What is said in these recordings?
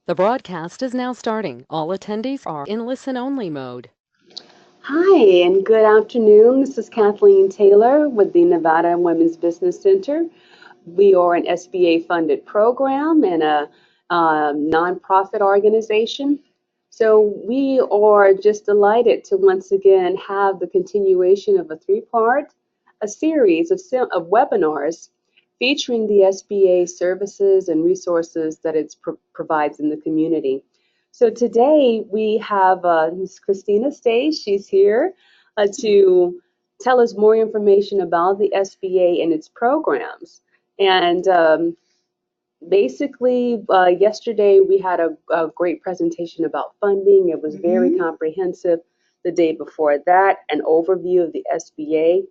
The broadcast is now starting. All attendees are in listen-only mode. Hi, and good afternoon. This is Kathleen Taylor with the Nevada Women's Business Center. We are an SBA funded program and a nonprofit organization. So we are just delighted to once again have the continuation of a a series of webinars featuring the SBA services and resources that it provides in the community. So today we have Ms. Christina Stace. She's here to tell us more information about the SBA and its programs. And basically, yesterday we had a great presentation about funding. It was very comprehensive. The day before that, an overview of the SBA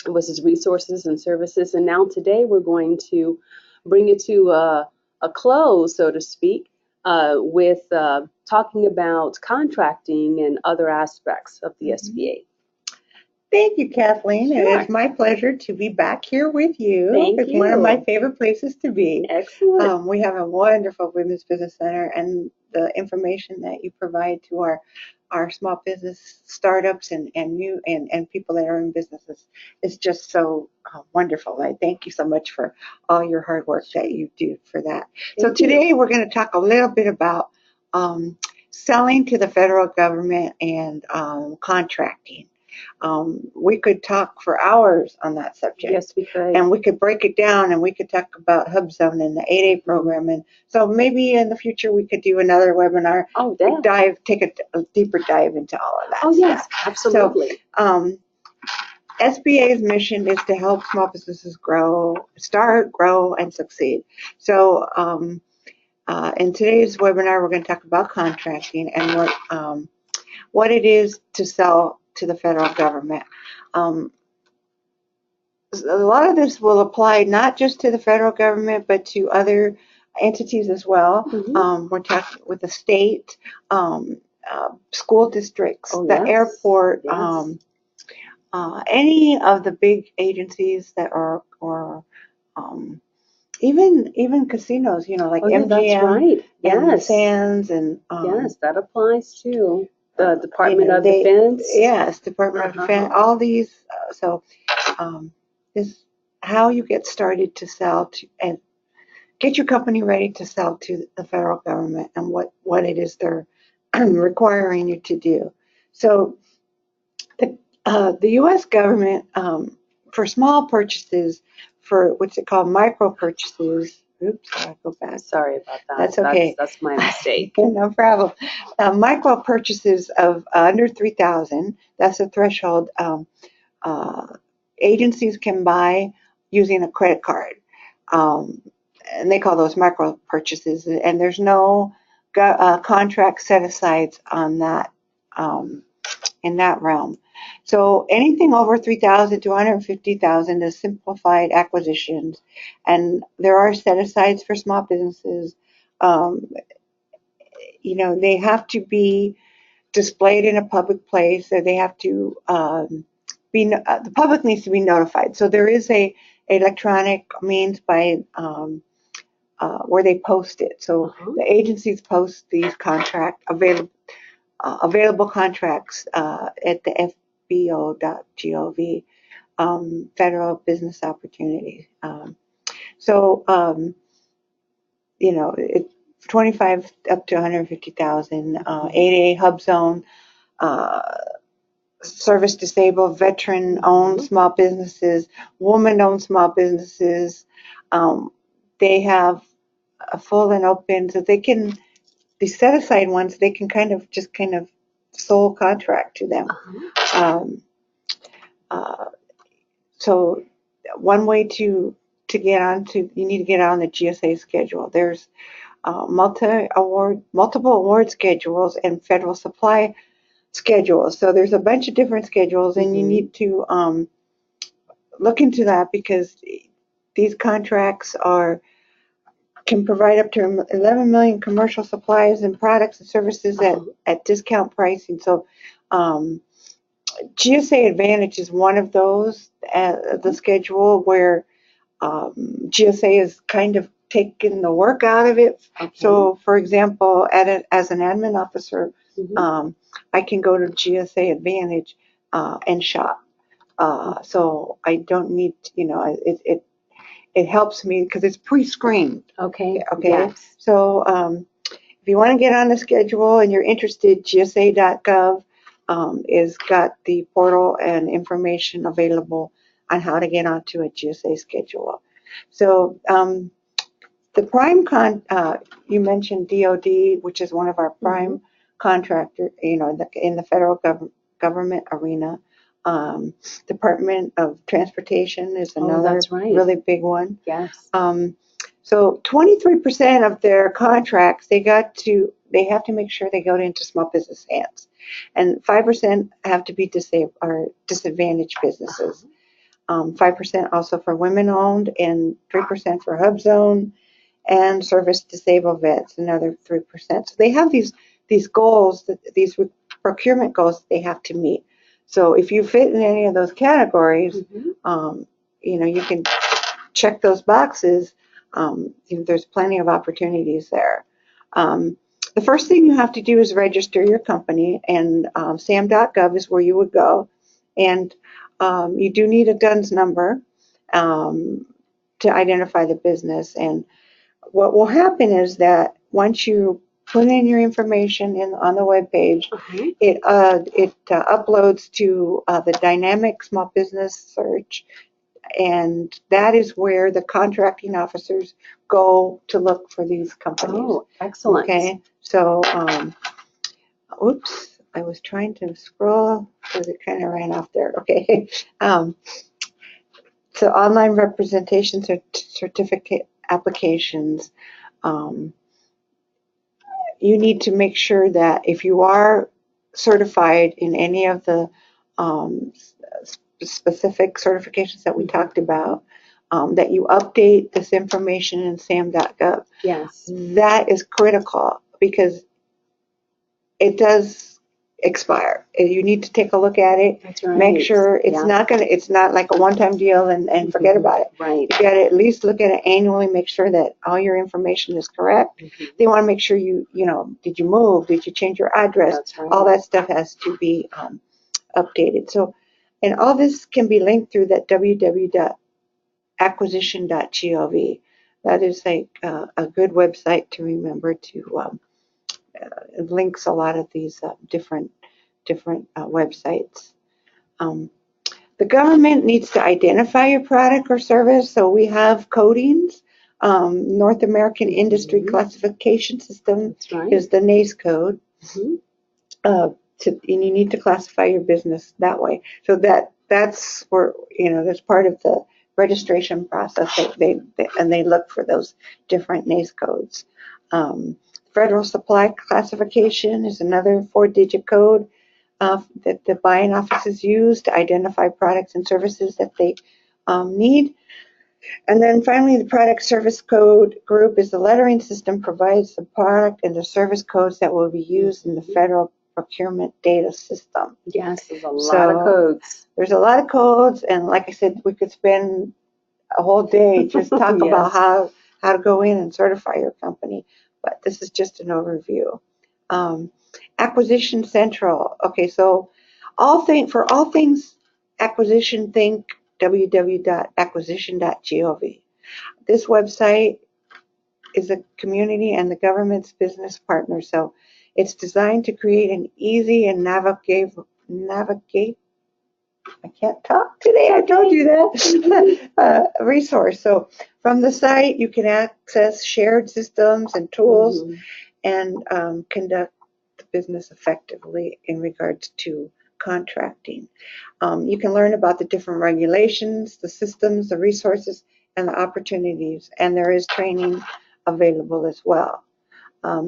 was its resources and services. And now today we're going to bring it to a close, so to speak, with talking about contracting and other aspects of the SBA. Thank you, Kathleen. Sure. It is my pleasure to be back here with you. Thank It's you. one of my favorite places to be. Excellent. We have a wonderful Women's Business Center, and the information that you provide to our small business startups and people that are in businesses is just so wonderful. I thank you so much for all your hard work that you do for that. So today we're going to talk a little bit about selling to the federal government and contracting. We could talk for hours on that subject. Yes, we could. And we could break it down, and we could talk about HubZone and the 8A program. And so maybe in the future we could do another webinar. Oh, yeah. Take a deeper dive into all of that. Oh, yes, absolutely. So, SBA's mission is to help small businesses grow, and succeed. So in today's webinar, we're going to talk about contracting and what it is to sell to the federal government. A lot of this will apply not just to the federal government, but to other entities as well. We're talking with the state, school districts, the airport, any of the big agencies that are, or even casinos, like MGM. That's right. And Sands, and yes, that applies too. The Department of Defense. Yes, Department of Defense. All these. Is how you get started to sell to and get your company ready to sell to the federal government and what it is they're requiring you to do. So the U.S. government, for small purchases, for what's it called, micro purchases. Oops, I go back. Sorry about that. That's okay. That's my mistake. No problem. Micro purchases of under $3,000. That's a threshold. Agencies can buy using a credit card, and they call those micro purchases. And there's no contract set asides on that in that realm. So anything over $3,000 to $150,000 is simplified acquisitions, and there are set asides for small businesses. They have to be displayed in a public place, or they have to the public needs to be notified. So there is a electronic means by where they post it. So the agencies post these available contracts at the FBO.gov, Federal Business Opportunity. It's 25 up to 150,000. 8A HubZone, service disabled, veteran-owned small businesses, woman-owned small businesses. They have a full and open, so they can, the set-aside ones, they can kind of sole contract to them. So one way to get onto, you need to get on the GSA schedule. There's multiple award schedules and federal supply schedules. So there's a bunch of different schedules, and you need to look into that, because these contracts can provide up to 11 million commercial supplies and products and services at discount pricing. So GSA Advantage is one of those, the schedule where GSA is kind of taken the work out of it. Okay. So, for example, as an admin officer, I can go to GSA Advantage and shop. So I don't need, it helps me because it's pre-screened. Okay. Okay. Yes. So if you want to get on the schedule and you're interested, GSA.gov is got the portal and information available on how to get onto a GSA schedule. So the prime you mentioned DOD, which is one of our prime contractor, in the federal government arena. Department of Transportation is another really big one. Yes. So 23% of their contracts, they have to make sure they go into small business hands, and 5% have to be disadvantaged businesses. 5% also for women-owned, and 3% for hub zone and service disabled vets, another 3%. So they have these goals, these procurement goals they have to meet. So if you fit in any of those categories, you can check those boxes. There's plenty of opportunities there. The first thing you have to do is register your company, and sam.gov is where you would go. And you do need a DUNS number to identify the business. And what will happen is that once you put in your information on the web page, it uploads to the dynamic small business search, and that is where the contracting officers go to look for these companies. Oh, excellent. Okay, so oops, I was trying to scroll because it kind of ran off there. Okay, so online representation certificate applications. You need to make sure that if you are certified in any of the specific certifications that we talked about, that you update this information in sam.gov. Yes. That is critical because it does expire. You need to take a look at it. That's right. Make sure it's not like a one-time deal and forget about it. Right. You got to at least look at it annually, make sure that all your information is correct. They want to make sure did you move? Did you change your address? That's right. All that stuff has to be updated. So, and all this can be linked through that www.acquisition.gov. That is like a good website to remember to it links a lot of these different websites. The government needs to identify your product or service, so we have codings. North American Industry Classification System is the NACE code. And you need to classify your business that way. So that's where, that's part of the registration process. They look for those different NACE codes. Federal Supply Classification is another 4-digit code that the buying offices use to identify products and services that they need. And then finally, the Product Service Code Group is the lettering system provides the product and the service codes that will be used in the federal procurement data system. Yes, there's a lot of codes. There's a lot of codes, and like I said, we could spend a whole day just talk about how to go in and certify your company. But this is just an overview. Acquisition Central. Okay, so for all things acquisition, think www.acquisition.gov. This website is a community and the government's business partner, so it's designed to create an easy and navigate. I can't talk today, I told you that. Resource. So from the site, you can access shared systems and tools and conduct the business effectively in regards to contracting. You can learn about the different regulations, the systems, the resources, and the opportunities, and there is training available as well.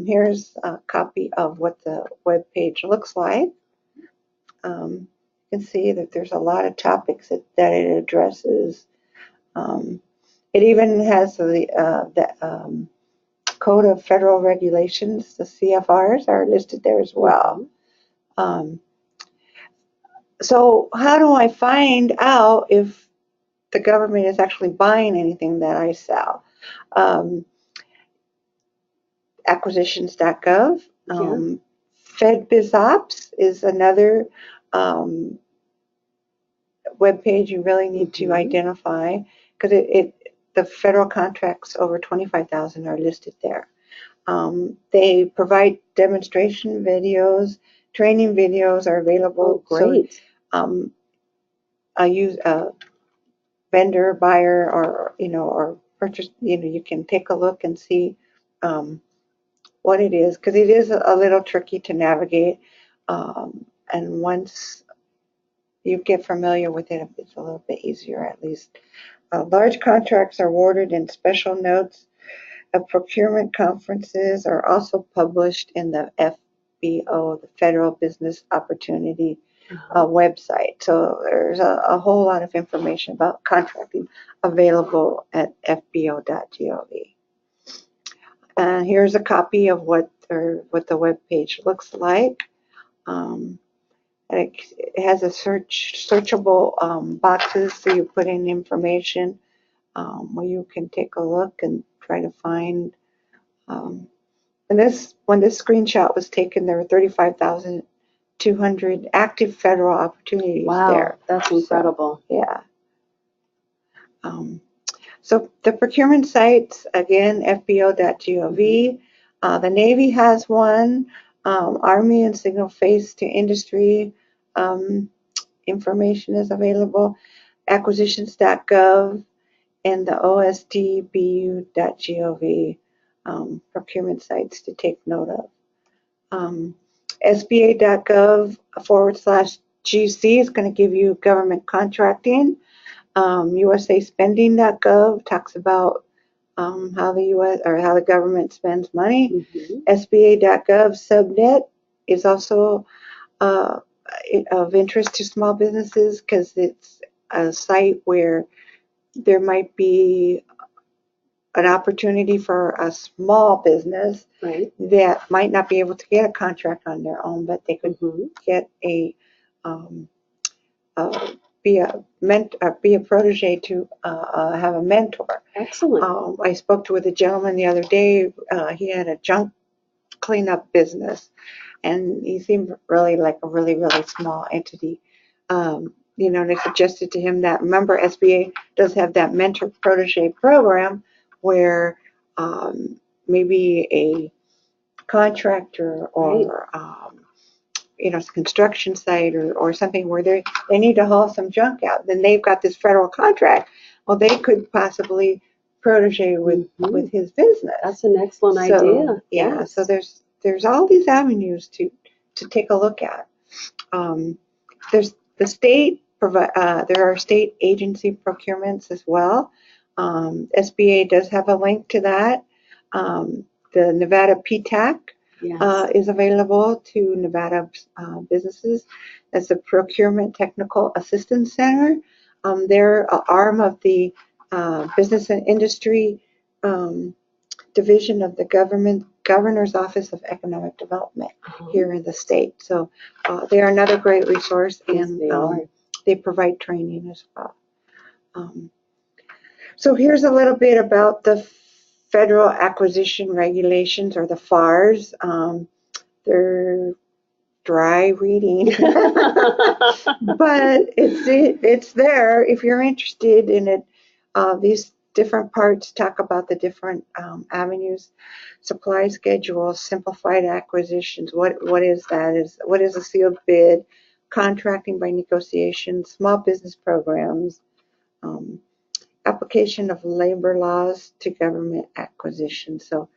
Here's a copy of what the web page looks like. You can see that there's a lot of topics that it addresses. It even has the Code of Federal Regulations, the CFRs are listed there as well. So how do I find out if the government is actually buying anything that I sell? acquisitions.gov. Yeah. FedBizOpps is another web page you really need to identify, because the federal contracts over 25,000 are listed there. They provide demonstration videos, training videos are available. Oh, great. So a vendor, buyer, or or purchase, you can take a look and see what it is, because it is a little tricky to navigate. And once you get familiar with it, it's a little bit easier, at least. Large contracts are awarded in special notes of procurement conferences are also published in the FBO, the Federal Business Opportunity website. So there's a whole lot of information about contracting available at fbo.gov. And here's a copy of what the web page looks like. It has a searchable boxes, so you put in information where you can take a look and try to find. And when this screenshot was taken, there were 35,200 active federal opportunities there. Wow, that's incredible. So, yeah. So the procurement sites, again, fbo.gov. The Navy has one. Army and signal face to industry information is available. Acquisitions.gov and the osdbu.gov procurement sites to take note of. SBA.gov/GC is going to give you government contracting. USAspending.gov talks about how the U.S. or how the government spends money. SBA.gov subnet is also of interest to small businesses, because it's a site where there might be an opportunity for a small business that might not be able to get a contract on their own, but they could get be a protege to have a mentor. Excellent. I spoke with a gentleman the other day. He had a junk cleanup business, and he seemed really like a really small entity. And I suggested to him that, remember, SBA does have that mentor protege program where maybe a contractor or construction site or something where they need to haul some junk out, then they've got this federal contract. Well, they could possibly protege with his business. That's an excellent idea. Yeah. So there's all these avenues to take a look at. There's the state there are state agency procurements as well. SBA does have a link to that. The Nevada PTAC is available to Nevada businesses. That's the Procurement Technical Assistance Center. They're an arm of the Business and Industry Division of the Governor's Office of Economic Development here in the state. So they are another great resource, and they provide training as well. So here's a little bit about the Federal Acquisition Regulations, or the FARs. They're dry reading, but it's there if you're interested in it. These different parts talk about the different avenues: supply schedules, simplified acquisitions. What is that? What is a sealed bid? Contracting by negotiation, small business programs, application of labor laws to government acquisition. So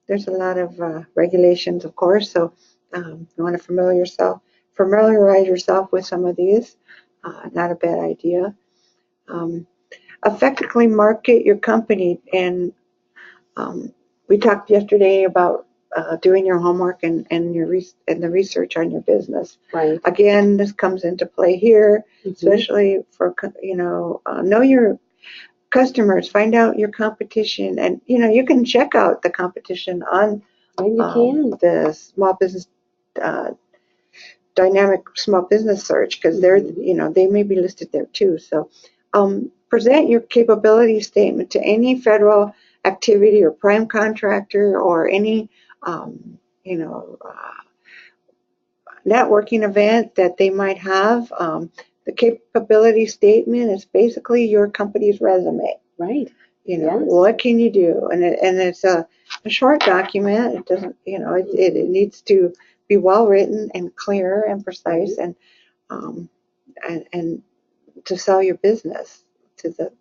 there's a lot of regulations, of course. So you want to familiarize yourself with some of these. Not a bad idea. Effectively market your company, and we talked yesterday about doing your homework and the research on your business. Right. Again, this comes into play here, especially for know your customers, find out your competition, and you can check out the competition on the small business dynamic small business search, because they're they may be listed there too. So present your capability statement to any federal activity or prime contractor or any, you know, networking event that they might have. The capability statement is basically your company's resume. Right. You know, Yes. what can you do? And it's a short document. It doesn't, you know, it needs to be well written and clear and precise, and to sell your business to the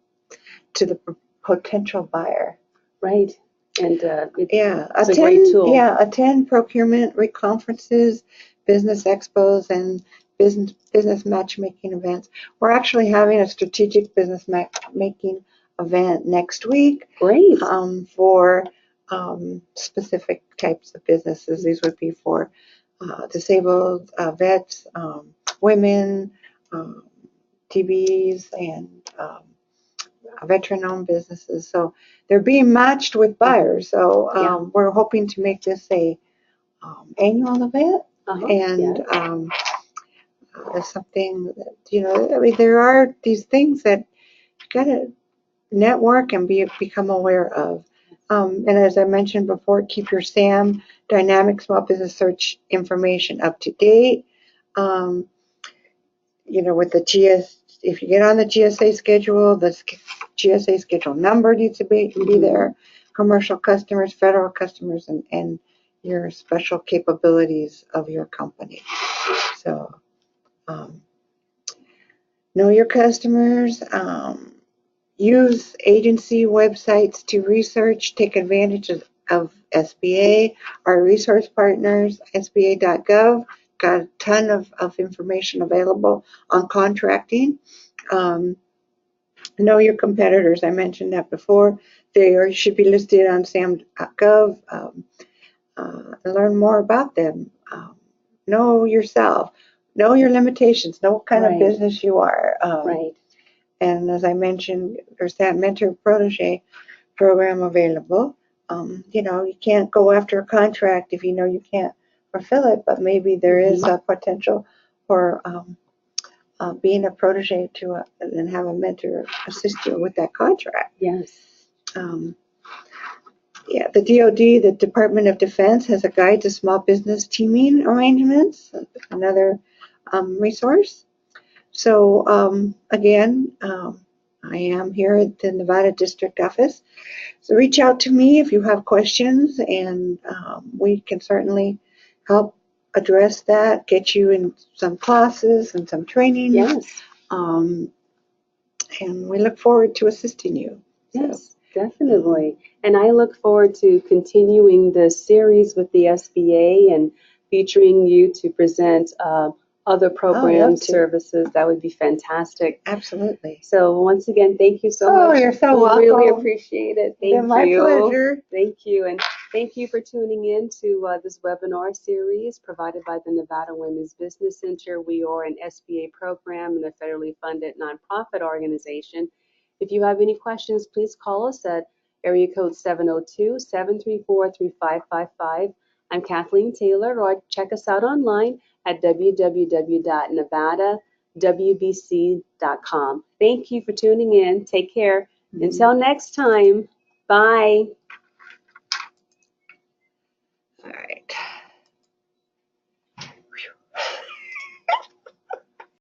potential buyer. Right. And it's a great tool. Yeah, attend procurement conferences, business expos, and business matchmaking events. We're actually having a strategic business matchmaking event next week. Great. For specific types of businesses. These would be for disabled vets, women, TBs, and veteran-owned businesses. So they're being matched with buyers. So we're hoping to make this a annual event, and it's something that, you know, I mean, there are these things that you gotta network and become aware of. And as I mentioned before, keep your SAM, Dynamic Small Business Search information up to date. You know, with the if you get on the GSA schedule, the GSA schedule number needs to be there. Commercial customers, federal customers, and your special capabilities of your company. So, know your customers. Use agency websites to research, take advantage of SBA, our resource partners, SBA.gov, got a ton of information available on contracting. Know your competitors, I mentioned that before. They should be listed on SAM.gov. Learn more about them. Know yourself. Know your limitations. Know what kind of business you are. And as I mentioned, there's that mentor protege program available. You know, you can't go after a contract if you know you can't fulfill it, but maybe there is a potential for being a protege and have a mentor assist you with that contract. Yes. Yeah, the DoD, the Department of Defense, has a guide to small business teaming arrangements, another resource. So again, I am here at the Nevada District Office. So reach out to me if you have questions, and we can certainly help address that, get you in some classes and some training. Yes. And we look forward to assisting you. Yes, definitely. And I look forward to continuing this series with the SBA and featuring you to present other programs, services. That would be fantastic. Absolutely. So once again, thank you so much. You're so welcome. Really appreciate it. Thank you. My pleasure. Thank you. And thank you for tuning in to this webinar series provided by the Nevada Women's Business Center. We are an SBA program and a federally funded nonprofit organization. If you have any questions, please call us at area code 702-734-3555. I'm Kathleen Taylor, or check us out online at www.nevadawbc.com. Thank you for tuning in. Take care. Until next time, bye. All right.